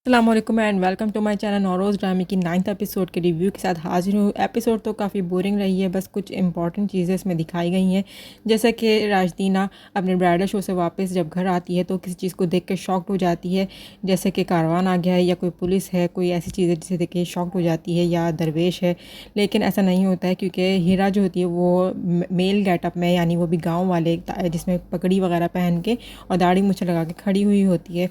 अस्सलाम वालेकुम and welcome to my channel Nauroz ड्रामे की 9th एपिसोड के रिव्यू के साथ हाजिर हूँ। एपिसोड तो काफ़ी बोरिंग रही है, बस कुछ इंपॉर्टेंट चीज़ें इसमें दिखाई गई हैं। जैसे कि राजदीना अपने ब्राइडल शो से वापस जब घर आती है तो किसी चीज़ को देख के शॉक्ड हो जाती है, जैसे कि कारवान आ गया है या कोई पुलिस है, कोई ऐसी चीज़ें जिसे देख के शॉक्ड हो जाती है, या दरवेश है। लेकिन ऐसा नहीं होता है क्योंकि हीरा जो होती है वो मेल गेटअप में, यानी वो भी गाँव वाले, जिसमें पगड़ी वगैरह पहन के और दाढ़ी मूँछ लगा के खड़ी हुई होती है।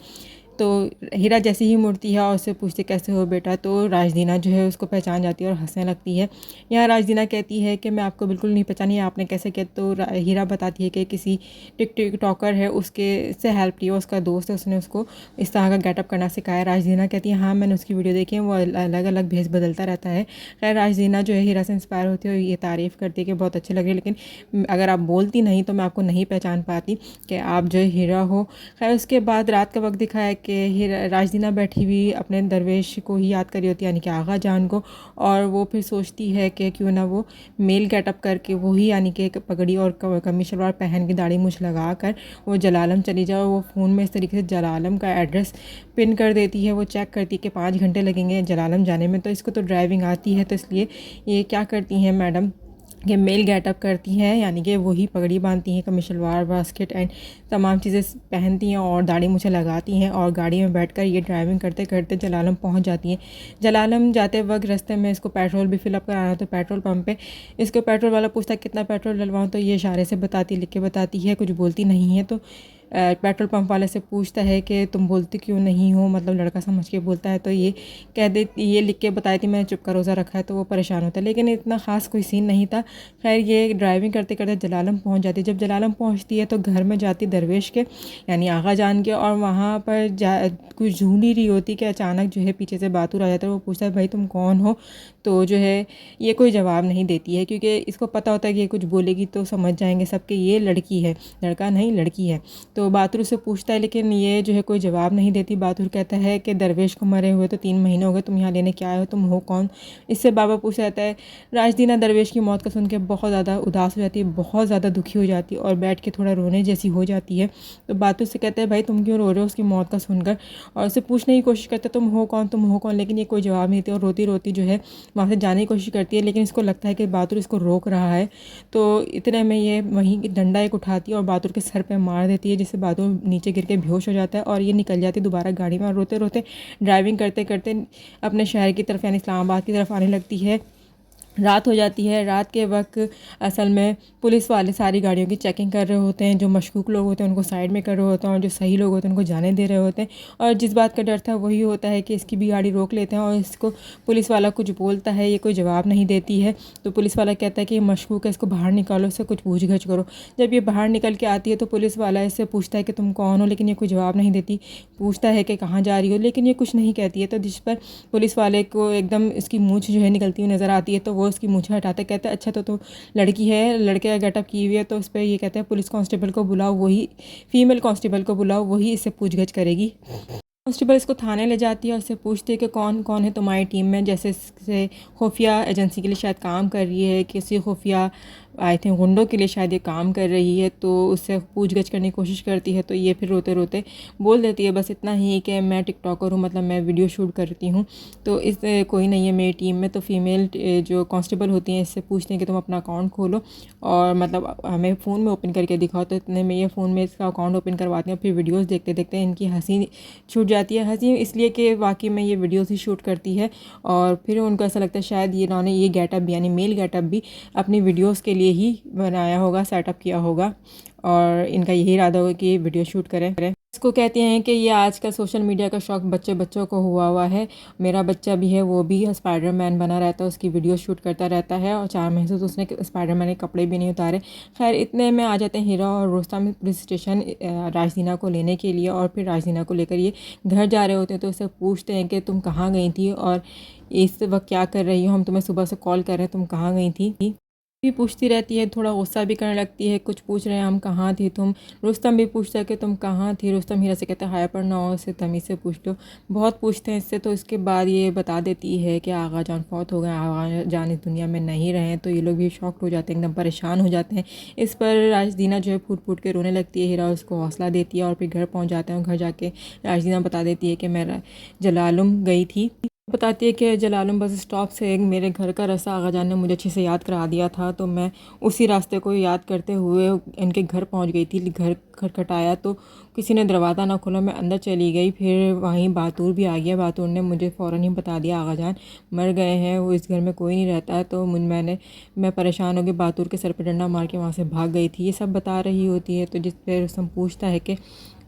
तो हीरा जैसे ही मुड़ती है और उससे पूछती कैसे हो बेटा, तो राजदीना जो है उसको पहचान जाती है और हंसने लगती है। यहाँ राजदीना कहती है कि मैं आपको बिल्कुल नहीं पहचानी, आपने कैसे किया? तो हीरा बताती है कि किसी टिकटॉकर है उसके से हेल्प लिया, उसका दोस्त है, उसने उसको इस तरह का गेटअप करना सिखाया। राजदीना कहती है हाँ मैंने उसकी वीडियो देखी है, वो अलग अलग भेस बदलता रहता है। खैर राजदीना जो है हीरा से इंस्पायर होती है और ये तारीफ़ करती है कि बहुत अच्छे लग रहे, लेकिन अगर आप बोलती नहीं तो मैं आपको नहीं पहचान पाती कि आप जो है हीरा हो। खैर उसके बाद रात का वक्त दिखाया कि राजदीना बैठी हुई अपने दरवेश को ही याद करी होती है, यानी कि आगा जान को। और वो फिर सोचती है कि क्यों ना वो मेल गेटअप करके वही, यानी कि पगड़ी और कमीज शलवार पहन के दाढ़ी मूछ लगा कर वो जलालम चली जाए। वो फ़ोन में इस तरीके से जलालम का एड्रेस पिन कर देती है। वो चेक करती है कि 5 घंटे लगेंगे जलालम जाने में, तो इसको तो ड्राइविंग आती है, तो इसलिए ये क्या करती हैं मैडम कि मेल गेटअप करती हैं, यानी कि वही पगड़ी बांधती हैं, कमीज शलवार बास्केट एंड तमाम चीज़ें पहनती हैं और दाढ़ी मुझे लगाती हैं और गाड़ी में बैठकर ये ड्राइविंग करते करते जलालम पहुंच जाती हैं। जलालम जाते वक्त रास्ते में इसको पेट्रोल भी फिलअप कराना, तो पेट्रोल पंप पे इसको पेट्रोल वाला पूछता है कितना पेट्रोल डलवाऊँ, तो ये इशारे से बताती, लिख के बताती है, कुछ बोलती नहीं है। तो पेट्रोल पंप वाले से पूछता है कि तुम बोलती क्यों नहीं हो, मतलब लड़का समझ के बोलता है। तो ये कह देती, ये लिख के बताई थी मैंने चुप का रोज़ा रखा है, तो वो परेशान होता है, लेकिन इतना ख़ास कोई सीन नहीं था। खैर ये ड्राइविंग करते करते जलालम पहुंच जाती है। जब जलालम पहुंचती है तो घर में जाती दरवेश के, यानी आगा जान के, और वहाँ पर कुछ ढूंढ ही रही होती कि अचानक जो है पीछे से बातूर आ जाता है। वो पूछता है भाई तुम कौन हो? तो जो है ये कोई जवाब नहीं देती है क्योंकि इसको पता होता है कि ये कुछ बोलेगी तो समझ जाएंगे सब कि ये लड़की है, लड़का नहीं लड़की है। तो बातुर से पूछता है, लेकिन ये जो है कोई जवाब नहीं देती। बातुर कहता है कि दरवेश को मरे हुए तो 3 महीने हो गए, तुम यहाँ लेने क्या आए हो, तुम हो कौन? इससे बाबा पूछ जाता है। राजदीना दरवेश की मौत का सुन के बहुत ज़्यादा उदास हो जाती है, बहुत ज़्यादा दुखी हो जाती है और बैठ के थोड़ा रोने जैसी हो जाती है। तो बातुर से कहता है भाई तुम क्यों रो रहे हो उसकी मौत का सुनकर, और उससे पूछने की कोशिश करता है तुम हो कौन, तुम हो कौन, लेकिन ये कोई जवाब नहीं देती और रोती रोती जो है वहाँ से जाने की कोशिश करती है। लेकिन इसको लगता है कि बातुर इसको रोक रहा है, तो इतने में ये वहीं डंडा एक उठाती है और बातुर के सर पे मार देती है, जिससे बातुर नीचे गिर के बेहोश हो जाता है और ये निकल जाती है दोबारा गाड़ी में, और रोते रोते ड्राइविंग करते करते अपने शहर की तरफ यानी इस्लामाबाद की तरफ आने लगती है। रात हो जाती है। रात के वक्त असल में पुलिस वाले सारी गाड़ियों की चेकिंग कर रहे होते हैं, जो मशकूक लोग होते हैं उनको साइड में कर रहे होते हैं और जो सही लोग होते हैं उनको जाने दे रहे होते हैं। और जिस बात का डर था वही होता है कि इसकी भी गाड़ी रोक लेते हैं और इसको पुलिस वाला कुछ बोलता है, ये कोई जवाब नहीं देती है। तो पुलिस वाला कहता है कि ये मशकूक है, इसको बाहर निकालो, इससे कुछ पूछ गछ करो। जब ये बाहर निकल के आती है तो पुलिस वाला इससे पूछता है कि तुम कौन हो, लेकिन ये कोई जवाब नहीं देती। पूछता है कि कहाँ जा रही हो, लेकिन ये कुछ नहीं कहती है। तो जिस पर पुलिस वाले को एकदम इसकी मूँछ जो है निकलती हुई नज़र आती है, तो वो उसकी मूँछ हटाते कहते हैं अच्छा तो लड़की है, लड़के का गेटअप की हुई है। तो उस पर ये कहते हैं पुलिस कांस्टेबल को बुलाओ, वही फीमेल कांस्टेबल को बुलाओ, वही इससे पूछगछ करेगी। कांस्टेबल इसको थाने ले जाती है और उससे पूछती है कि कौन कौन है तुम्हारी टीम में, जैसे से खुफिया एजेंसी के लिए शायद काम कर रही है, किसी खुफिया आई थिंक गुंडों के लिए शायद ये काम कर रही है। तो उससे पूछगछ करने की कोशिश करती है, तो ये फिर रोते रोते बोल देती है बस इतना ही कि मैं टिकटॉकर हूँ, मतलब मैं वीडियो शूट करती हूँ, तो इस कोई नहीं है मेरी टीम में। तो फीमेल जो कांस्टेबल होती हैं इससे पूछते हैं कि तुम अपना अकाउंट खोलो और मतलब हमें फ़ोन में ओपन करके दिखाओ। तो इतने में ये फ़ोन में इसका अकाउंट ओपन करवाते हैं। फिर वीडियोज़ देखते देखते इनकी हंसी छूट जाती है। हंसी इसलिए कि वाकई में ये वीडियोस ही शूट करती है, और फिर उनको ऐसा लगता है शायद ये इन्होंने ये गेटअप भी यानी मेल गेटअप भी अपनी वीडियोस के लिए ही बनाया होगा, सेटअप किया होगा, और इनका यही इरादा होगा कि वीडियो शूट करें। इसको कहते हैं कि ये आजकल सोशल मीडिया का शौक़ बच्चे बच्चों को हुआ है। मेरा बच्चा भी है, वो भी स्पाइडरमैन बना रहता है, उसकी वीडियो शूट करता रहता है, और 4 महीने से तो उसने स्पाइडरमैन के कपड़े भी नहीं उतारे। खैर इतने में आ जाते हैं हीरा और रुस्तम पुलिस स्टेशन राजदीना को लेने के लिए, और फिर राजदीना को लेकर ये घर जा रहे होते हैं। तो उससे पूछते हैं कि तुम कहाँ गई थी और इस वक्त क्या कर रही हो, हम तुम्हें सुबह से कॉल कर रहे हैं, तुम कहाँ गई थी? भी पूछती रहती है, थोड़ा गुस्सा भी करने लगती है। कुछ पूछ रहे हैं हम कहाँ थी तुम। रुस्तम भी पूछता है कि तुम कहाँ थी। रुस्तम हीरा से कहता है हाया पर ना हो, इससे तमीज़ से पूछ लो। बहुत पूछते हैं इससे, तो इसके बाद ये बता देती है कि आगा जान फौत हो गए, आगा जान इस दुनिया में नहीं रहे हैं। तो ये लोग भी शॉक्ड हो जाते हैं, एकदम परेशान हो जाते हैं। इस पर राजदीना जो है फूट फूट के रोने लगती है। हीरा उसको हौसला देती है और फिर घर पहुँच जाते हैं। और घर जाके राजदीना बता देती है कि मैं जलालुम गई थी। बताती है कि जलालुम बस स्टॉप से मेरे घर का रास्ता आगा जान ने मुझे अच्छे से याद करा दिया था, तो मैं उसी रास्ते को याद करते हुए इनके घर पहुंच गई थी। घर खटखटाया तो किसी ने दरवाज़ा ना खोला, मैं अंदर चली गई। फिर वहीं बातूर भी आ गया। बातूर ने मुझे फ़ौरन ही बता दिया आगा जान मर गए हैं, वो इस घर में कोई नहीं रहता है। तो मैं परेशान हो गई, बातूर के सर पर डंडा मार के वहाँ से भाग गई थी। ये सब बता रही होती है। तो जिस पर रुस्तम पूछता है कि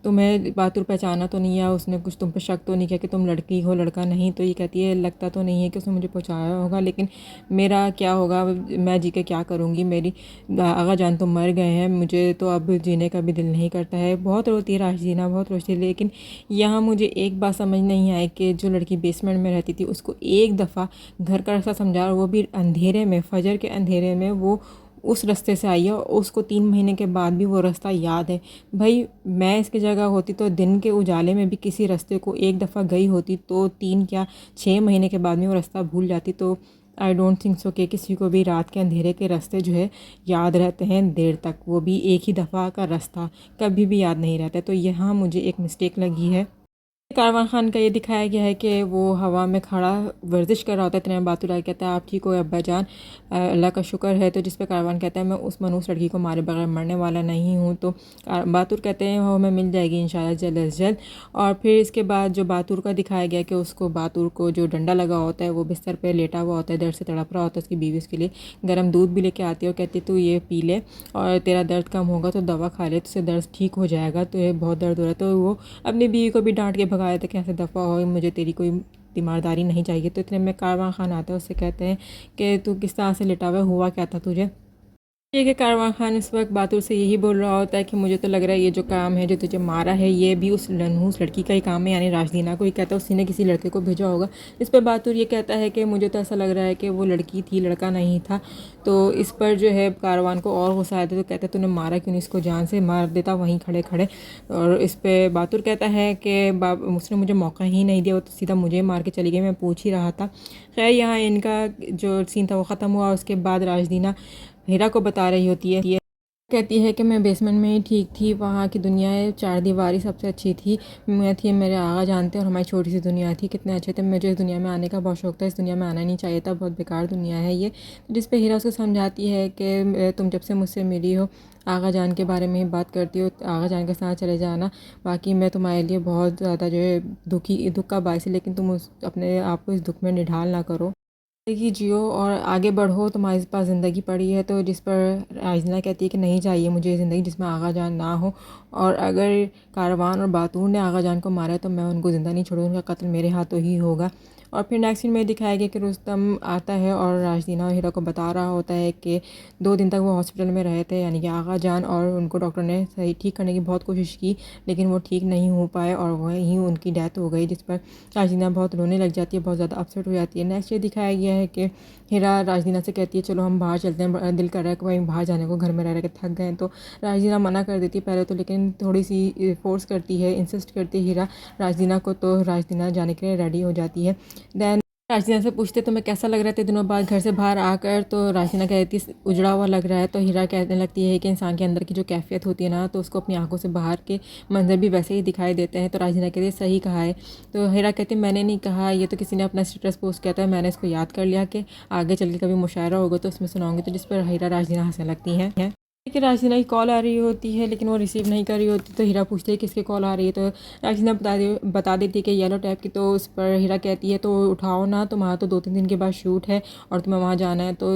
तुम्हें बातुर पहचाना तो नहीं है, उसने कुछ तुम पे शक तो नहीं किया कि तुम लड़की हो लड़का नहीं। तो ये कहती है लगता तो नहीं है कि उसने मुझे पहुंचाया होगा, लेकिन मेरा क्या होगा, मैं जी के क्या करूँगी। मेरी आगा जान तो मर गए हैं, मुझे तो अब जीने का भी दिल नहीं करता है। बहुत रोती है राशदीना, बहुत रोती है। लेकिन यहाँ मुझे एक बात समझ नहीं आई कि जो लड़की बेसमेंट में रहती थी उसको एक दफ़ा घर का रास्ता समझा, और वो भी अंधेरे में, फजर के अंधेरे में वो उस रास्ते से आई है, और उसको 3 महीने के बाद भी वो रास्ता याद है। भाई मैं इसकी जगह होती तो दिन के उजाले में भी किसी रास्ते को एक दफ़ा गई होती तो 3 क्या 6 महीने के बाद में वो रास्ता भूल जाती। तो आई डोंट थिंक सो कि किसी को भी रात के अंधेरे के रास्ते जो है याद रहते हैं देर तक, वो भी एक ही दफ़ा का रास्ता कभी भी याद नहीं रहता। तो यहाँ मुझे एक मिस्टेक लगी है। कारवान खान का ये दिखाया गया है कि वो हवा में खड़ा वर्जिश कर रहा होता है। इतने में बातुल कहता है आप ठीक हो अब्बा जान, अल्लाह का शुक्र है। तो जिस पे कारवान कहता है मैं उस मनूस लड़की को मारे बगैर मरने वाला नहीं हूँ। तो बातुल कहते हैं वो हमें मिल जाएगी इंशाल्लाह जल्द अज जल्द। और फिर इसके बाद जो बातुल का दिखाया गया कि उसको बातुल को जो डंडा लगा होता है वो बिस्तर पर लेटा हुआ होता है, दर्द से तड़प रहा होता है। उसकी बीवी उसके लिए गर्म दूध भी लेके आती है और कहती है तू ये पी ले और तेरा दर्द कम होगा तो दवा खा ले, तो उससे दर्द ठीक हो जाएगा, तो ये बहुत दर्द हो रहा है। तो वो अपनी बीवी को भी डांट के भगाया था कि ऐसे दफ़ा हो, मुझे तेरी कोई तीमारदारी नहीं चाहिए। तो इतने में कारवां खान आता है, उससे कहते हैं कि तू किस तरह से लिटा हुआ क्या था तुझे। ठीक है, कारवां खान इस वक्त बातुल से यही बोल रहा होता है कि मुझे तो लग रहा है ये जो काम है जो तुझे मारा है ये भी उस मनहूस लड़की का ही काम है, यानी राजदीना को ही कहता है उसी ने किसी लड़के को भेजा होगा। इस पर बातुल ये कहता है कि मुझे तो ऐसा लग रहा है कि वो लड़की थी लड़का नहीं था। तो इस पर जो है कारवान को और गुस्सा आया था, तो कहता है तूने मारा क्यों नहीं, इसको जान से मार देता वहीं खड़े खड़े। और इस पर बातुल कहता है कि उसने मुझे मौका ही नहीं दिया, वो तो सीधा मुझे मार के चली गई, मैं पूछ ही रहा था। खैर यहाँ इनका जो सीन था वो ख़त्म हुआ। उसके बाद राजदीना हीरा को बता रही होती है, कहती है कि मैं बेसमेंट में ही ठीक थी, वहाँ की दुनिया चार दीवारी सबसे अच्छी थी, मैं थी मेरे आगा जानते और हमारी छोटी सी दुनिया थी, कितने अच्छे थे। मुझे इस दुनिया में आने का बहुत शौक था, इस दुनिया में आना नहीं चाहिए था, बहुत बेकार दुनिया है ये। जिस पे हीरा उसको समझाती है कि तुम जब से मुझसे मिली हो आगा जान के बारे में ही बात करती हो, आगा जान के साथ चले जाना, बाकी मैं तुम्हारे लिए बहुत ज़्यादा जो है दुख का बायस है, लेकिन तुम अपने आप को इस दुख में निढाल ना करो, ज़िंदगी जियो और आगे बढ़ो, तुम्हारे पास ज़िंदगी पड़ी है। तो जिस पर राजना कहती है कि नहीं चाहिए मुझे ज़िंदगी जिसमें आगा जान ना हो, और अगर कारवान और बातून ने आगा जान को मारा है तो मैं उनको ज़िंदा नहीं छोड़ूंगा, उनका कत्ल मेरे हाथों ही होगा। और फिर नेक्स्ट सीन में दिखाया गया कि रुस्तम आता है और राजदीना और हीरा को बता रहा होता है कि 2 दिन तक वो हॉस्पिटल में रहे थे, यानी कि आगा जान, और उनको डॉक्टर ने सही ठीक करने की बहुत कोशिश की लेकिन वो ठीक नहीं हो पाए और वहीं उनकी डेथ हो गई। जिस पर राजदीना बहुत रोने लग जाती है, बहुत ज़्यादा अपसेट हो जाती है। नेक्स्ट ये दिखाया गया है कि हीरा राजदीना से कहती है चलो हम बाहर चलते हैं, दिल कर रहा है कि वहीं बाहर जाने को, घर में रह रह के थक गए हैं। तो राजदीना मना कर देती है पहले तो, लेकिन थोड़ी सी फोर्स करती है, इंसिस्ट करती है हीरा राजदीना को, तो राजदीना जाने के लिए रेडी हो जाती है। दैन राजदीना से पूछते तुम्हें कैसा लग रहा है 3 दिनों बाद घर से बाहर आकर, तो राजदीना कहती है उजड़ा हुआ लग रहा है। तो हीरा कहने लगती है कि इंसान के अंदर की जो कैफियत होती है ना, तो उसको अपनी आंखों से बाहर के मंजर भी वैसे ही दिखाई देते हैं। तो राजदीना कहती है सही कहा है। तो हीरा कहती है मैंने नहीं कहा, ये तो किसी ने अपना स्टेटस पोस्ट किया था, मैंने इसको याद कर लिया कि आगे चल के कभी मुशायरा होगा तो उसमें सुनाऊंगी। तो जिस पर हीरा राजदीना हंसने लगती हैं। कि राजदीना की कॉल आ रही होती है लेकिन वो रिसीव नहीं कर रही होती। तो हीरा पूछती है किसकी कॉल आ रही है, तो राजदीना बता देती है कि येलो टैप की। तो उस पर हीरा कहती है तो उठाओ ना, तुम्हारा तो 2-3 दिन के बाद शूट है और तुम्हें वहाँ जाना है। तो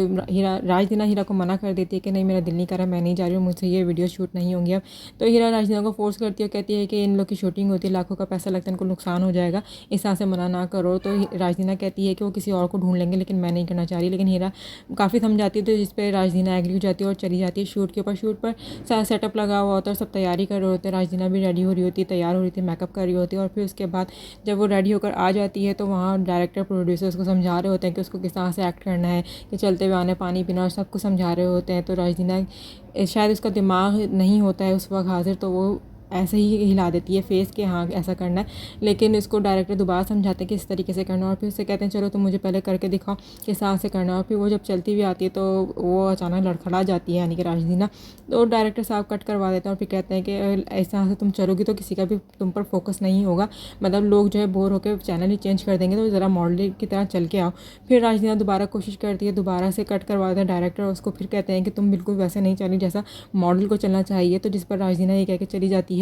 राजदीना हीरा को मना कर देती है कि नहीं मेरा दिल नहीं कर रहा, मैं नहीं जा रही हूँ, मुझसे ये वीडियो शूट नहीं होंगी अब। तो हीरा राजदीना को फोर्स करती है, कहती है कि इन लोग की शूटिंग होती है, लाखों का पैसा लगता है, इनको नुकसान हो जाएगा, इस तरह से मना ना करो। तो राजदीना कहती है कि वो किसी और को ढूंढ लेंगे लेकिन मैं नहीं करना चाह रही। लेकिन हीरा काफ़ी समझाती है, तो जिस पर राजदीना एग्री हो जाती है और चली जाती है शूट उसके ऊपर शूट पर सारा सेटअप लगा हुआ होता है, सब तैयारी कर रहे होते हैं। राजदीना भी रेडी हो रही होती है, तैयार हो रही थी, मेकअप कर रही होती है। और फिर उसके बाद जब वो रेडी होकर आ जाती है तो वहाँ डायरेक्टर प्रोड्यूसर्स को समझा रहे होते हैं कि उसको किस तरह से एक्ट करना है, कि चलते हुए आना, पानी पीना, और सब कुछ समझा रहे होते हैं। तो राजदीना शायद उसका दिमाग नहीं होता है उस वक्त हाजिर, तो वो ऐसे ही हिला देती है फेस के हाँ ऐसा करना है। लेकिन इसको डायरेक्टर दोबारा समझाते हैं कि इस तरीके से करना है, और फिर उससे कहते हैं चलो तुम मुझे पहले करके दिखाओ किस तरह से करना है। और फिर वो जब चलती हुई आती है तो वो अचानक लड़खड़ा जाती है, यानी कि राजदीना। तो डायरेक्टर साहब कट करवा देते हैं और फिर कहते हैं कि इस तरह से तुम चलोगी तो किसी का भी तुम पर फोकस नहीं होगा, मतलब लोग जो है बोर होकर चैनल ही चेंज कर देंगे, तो ज़रा मॉडल की तरह चल के आओ। फिर राजदीना दोबारा कोशिश करती है, दोबारा से कट करवा देते हैं डायरेक्टर, और उसको फिर कहते हैं कि तुम बिल्कुल वैसे नहीं चली जैसा मॉडल को चलना चाहिए। तो जिस पर राजदीना ये कह के चली जाती है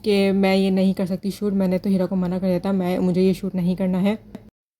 कि मैं ये नहीं कर सकती शूट, मैंने तो हीरा को मना कर दिया था, मुझे ये शूट नहीं करना है।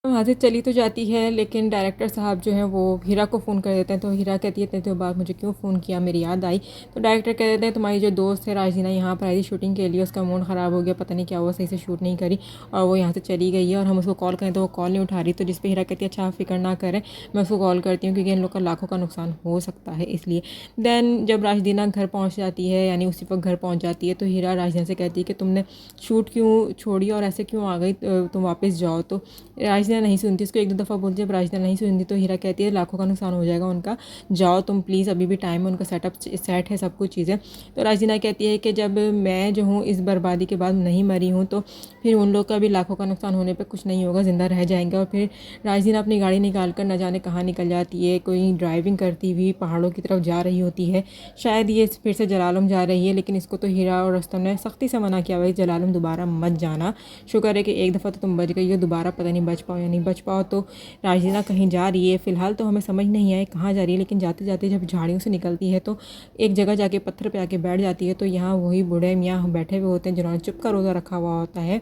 वहाँ से चली तो जाती है, लेकिन डायरेक्टर साहब जो हैं वो हीरा को फ़ोन कर देते हैं। तो हीरा कहती है तेरे तो बाद मुझे क्यों फ़ोन किया, मेरी याद आई। तो डायरेक्टर कह देते हैं तुम्हारी जो दोस्त है राजदीना यहाँ पर आई थी शूटिंग के लिए, उसका मूड ख़राब हो गया, पता नहीं क्या हुआ, सही से शूट नहीं करी और वो यहाँ से चली गई है, और हम उसको कॉल करें तो वो कॉल नहीं उठा रही। तो जिस पर हीरा कहती है अच्छा आप फिक्र ना करें, मैं उसको कॉल करती हूँ, क्योंकि इन लोग का लाखों का नुकसान हो सकता है इसलिए। दैन जब राजदीना घर पहुँच जाती है, यानी उसी वक्त घर पहुँच जाती है, तो हीरा राजदीना से कहती है कि तुमने शूट क्यों छोड़ी और ऐसे क्यों आ गई, तुम वापस जाओ। तो राजदीना नहीं सुनती, उसको एक दो दफ़ा बोलती है, जब राजदीना नहीं सुनती तो हीरा कहती है लाखों का नुकसान हो जाएगा उनका, जाओ तुम प्लीज़, अभी भी टाइम है, उनका सेटअप सेट है, सब कुछ चीज़ें। तो राजदीना कहती है कि जब मैं जो हूँ इस बर्बादी के बाद नहीं मरी हूँ तो फिर उन लोग का भी लाखों का नुकसान होने पर कुछ नहीं होगा, ज़िंदा रह जाएंगे। और फिर राजदीना अपनी गाड़ी निकाल कर न जाने कहाँ निकल जाती है, कोई ड्राइविंग करती हुई पहाड़ों की तरफ जा रही होती है, शायद ये फिर से जलालम जा रही है। लेकिन इसको तो हीरा और रुस्तम ने सख्ती से मना किया, भाई जलालम दोबारा मत जाना, शुक्र है कि एक दफ़ा तो तुम बच गई हो, दोबारा पता नहीं बच पाओ या नहीं बच पाओ। तो राजदीना कहीं जा रही है, फ़िलहाल तो हमें समझ नहीं आए कहाँ जा रही है, लेकिन जाते जाते जब झाड़ियों से निकलती है तो एक जगह जाके पत्थर पे आके बैठ जाती है। तो यहाँ वही बूढ़े मियाँ बैठे हुए होते हैं जिन्होंने चुप का रोज़ा रखा हुआ होता है।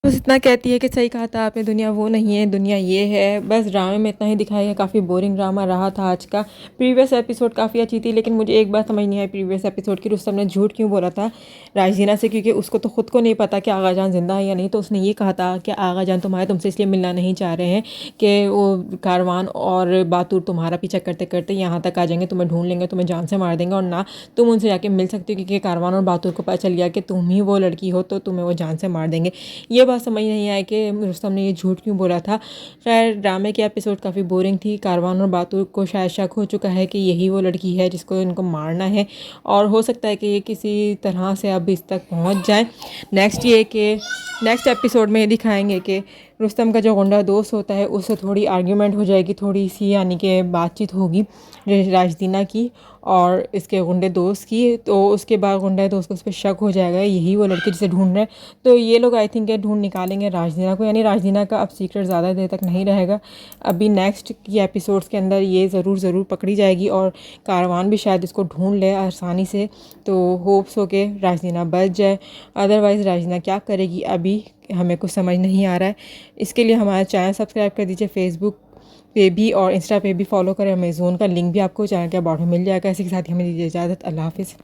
बस इतना कहती है कि सही कहा था आपने, दुनिया वो नहीं है, दुनिया ये है। बस ड्रामे में इतना ही दिखाया है, काफ़ी बोरिंग ड्रामा रहा था आज का। प्रीवियस एपिसोड काफ़ी अच्छी थी, लेकिन मुझे एक बात समझ नहीं आई प्रीवियस एपिसोड की, रुस्तम ने झूठ क्यों बोला था राजदीना से, क्योंकि उसको तो ख़ुद को नहीं पता कि आगा जान जिंदा है या नहीं। तो उसने ये कहा था कि आगा जान तुम्हारे तुमसे इसलिए मिलना नहीं चाह रहे हैं कि वो कारवान और बातूर तुम्हारा पीछा करते करते यहाँ तक आ जाएंगे, तुम्हें ढूंढ लेंगे, तुम्हें जान से मार देंगे, और ना तुम उनसे जाके मिल सकती हो, क्योंकि कारवान और बातूर को पता चल गया कि तुम ही वो लड़की हो, तो तुम्हें वो जान से मार देंगे। ये बात समझ नहीं आई कि रुस्तम ने ये झूठ क्यों बोला था। खैर ड्रामे की एपिसोड काफ़ी बोरिंग थी। कारवान और बातूर को शायद शक हो चुका है कि यही वो लड़की है जिसको इनको मारना है, और हो सकता है कि ये किसी तरह से अब इस तक पहुंच जाए। नेक्स्ट ये कि नेक्स्ट एपिसोड में ये दिखाएंगे कि रुस्तम का जो गुंडा दोस्त होता है उससे थोड़ी आर्ग्यूमेंट हो जाएगी, थोड़ी सी यानी कि बातचीत होगी राजदीना की और इसके गुंडे दोस्त की। तो उसके बाद गुंडे दोस्त को उस पर शक हो जाएगा यही वो लड़की जिसे ढूंढ रहे हैं। तो ये लोग आई थिंक ढूंढ निकालेंगे राजदीना को, यानी राजदीना का अब सीक्रेट ज़्यादा देर तक नहीं रहेगा। अभी नेक्स्ट की एपिसोड्स के अंदर ये ज़रूर पकड़ी जाएगी, और कारवान भी शायद इसको ढूंढ ले आसानी से। तो होप्स हो के राजदीना बच जाए, अदरवाइज़ राजदीना क्या करेगी अभी हमें कुछ समझ नहीं आ रहा है। इसके लिए हमारा चैनल सब्सक्राइब कर दीजिए, फेसबुक पे भी और इंस्टा पे भी फॉलो करें, अमेज़ोन का लिंक भी आपको चैनल के अबाउट में मिल जाएगा। इसी के साथ ही हमें दीजिए इजाज़त, अल्लाह हाफ़िज़।